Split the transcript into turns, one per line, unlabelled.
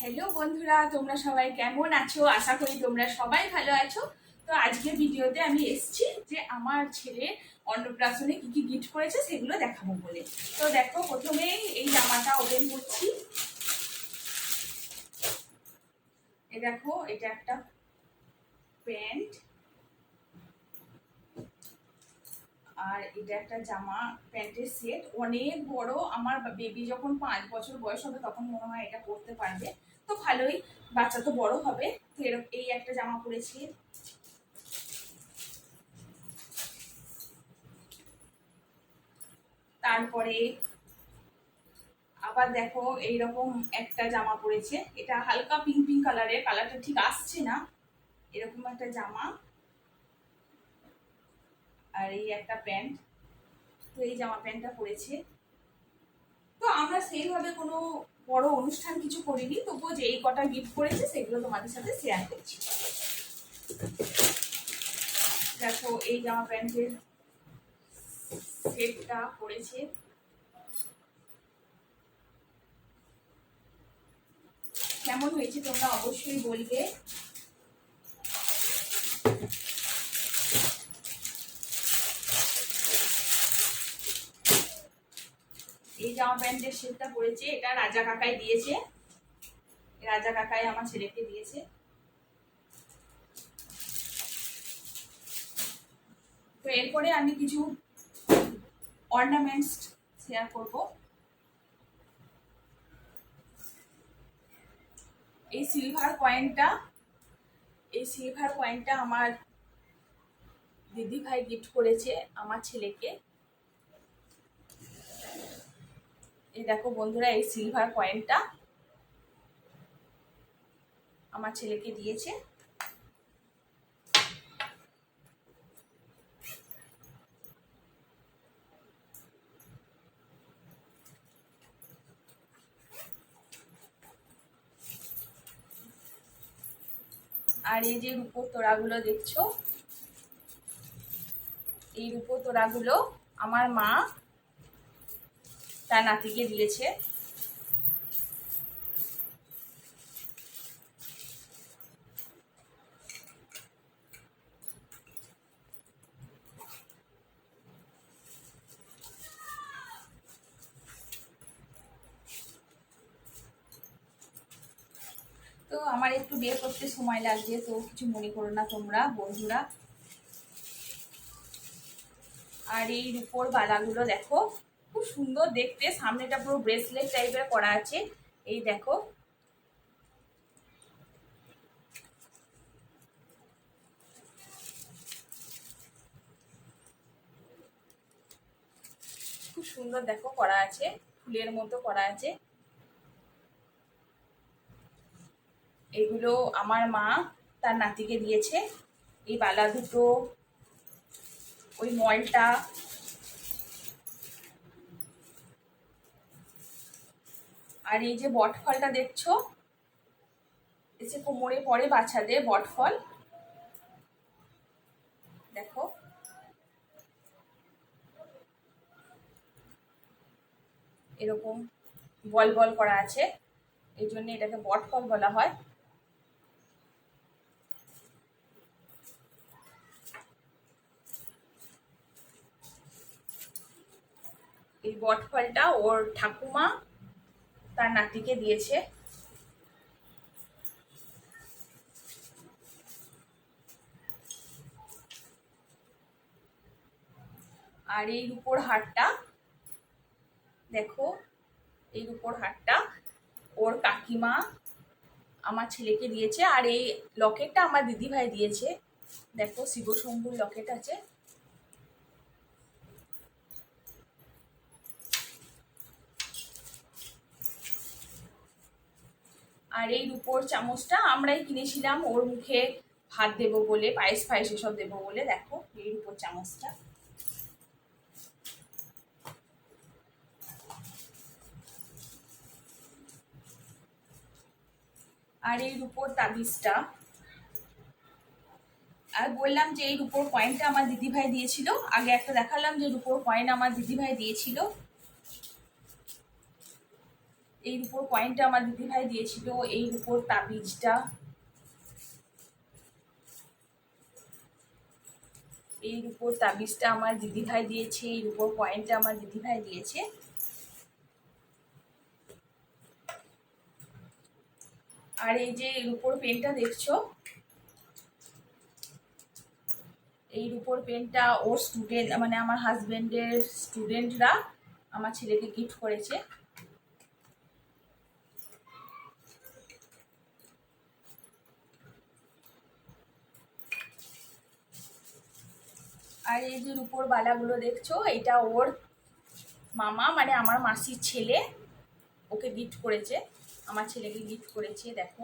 Hello বন্ধুরা, তোমরা সবাই কেমন আছো? আশা করি তোমরা সবাই ভালো আছো। তো আজকের ভিডিওতে আমি এসেছি যে আমার ছেলে অন্নপ্রাশনে কি কি গিফট করেছে সেগুলো দেখাবো বলে। তো দেখো, প্রথমেই এই জামাটা ওপেন করছি। এই দেখো, এটা একটা প্যান্ট আর এটা একটা জামা প্যান্টের সেট, অনেক বড়। আমার বেবি যখন 5 বছর বয়স হবে তখন মনে হয় এটা পরতে পারবে। তো ভালোই, বাচ্চা তো বড় হবে। তো এরকম এই একটা জামা পরেছি। তারপরে আবার দেখো, এইরকম একটা জামা পরেছে। এটা হালকা পিঙ্ক পিঙ্ক কালারের, কালারটা ঠিক আসছে না। এরকম একটা জামা আর এই একটা প্যান্ট। তো এই জামা প্যান্টটা পরেছে। তো আমরা সেইভাবে কোনো বড় অনুষ্ঠান কিছু করিনি, তবুও যে এই কটা গিফট করেছে সেগুলো তোমাদের সাথে শেয়ার করছি। দেখো, এই জামা প্যান্টের সেটটা পরেছে। কেমন হয়েছে তোমরা অবশ্যই বলবে। এই জামা প্যান্টের সেটটা পরেছে, এটা রাজা কাকাই দিয়েছে। রাজা কাকাই আমার ছেলেকে দিয়েছে। তো এরপরে আমি কিছু অর্নামেন্টস শেয়ার করব। এই সিলভার কয়েনটা আমার দিদি ভাই গিফট করেছে আমার ছেলেকে। এই দেখো বন্ধুরা, এই সিলভার কয়েনটা আমার ছেলেকে দিয়েছে। আর এই যে রূপোর তোড়াগুলো দেখছো, এই রূপোর তোড়াগুলো আমার মা তার নাতিকে দিয়েছে। তো আমার একটু বের করতে সময় লাগছে, তো কিছু মনে করো না তোমরা বন্ধুরা। আর এই রূপোর বালাগুলো দেখো, খুব সুন্দর দেখতে। সামনেটা পুরো ব্রেসলেট টাইপের করা আছে। এই দেখো, খুব সুন্দর দেখো করা আছে, ফুলের মতো করা আছে। এগুলো আমার মা তার নাতিকে দিয়েছে। এই বালা দুটো, ওই মলটা, আর এই যে বটফলটা দেখছো, এসে কোমরে পড়ে বাচ্চাদের বটফল। দেখো, এরকম বল বল করা আছে, এই জন্য এটাকে বটফল বলা হয়। এই বটফলটা ওর ঠাকুমা তার নাতিকে দিয়েছে। আর এই রূপোর হারটা দেখো, এই রূপোর হারটা ওর কাকিমা আমার ছেলেকে দিয়েছে। আর এই লকেটটা আমার দিদিভাই দিয়েছে। দেখো, শিব শম্ভুর লকেট আছে। আর এই রূপোর চামচটা আমরাই কিনেছিলাম ওর মুখে ভাত দেবো বলে, পায়েস ফায়েস এসব দেবো বলে। দেখো, এই রূপোর চামচটা। আর এই রূপোর তাবিজটা। আর বললাম যে এই রূপোর কয়েনটা আমার দিদিভাই দিয়েছিল। আগে একটা দেখালাম যে রূপোর কয়েন আমার দিদিভাই দিয়েছিল। এই রূপোর কয়েনটা আমার দিদিভাই দিয়েছিল, এই রূপোর তাবিজটা, এই রূপোর তাবিজটা আমার দিদিভাই দিয়েছে, এই রূপোর কয়েনটা আমার দিদিভাই দিয়েছে। আর এই যে রূপোর পেনটা দেখছো, এই রূপোর পেনটা ওর স্টুডেন্ট, মানে আমার হাজবেন্ডের স্টুডেন্টরা আমার ছেলেকে গিফট করেছে। আর এই যে রূপোর বালাগুলো দেখছো, এটা ওর মামা মানে আমার মাসির ছেলে ওকে গিফট করেছে, আমার ছেলেকে গিফট করেছে। দেখো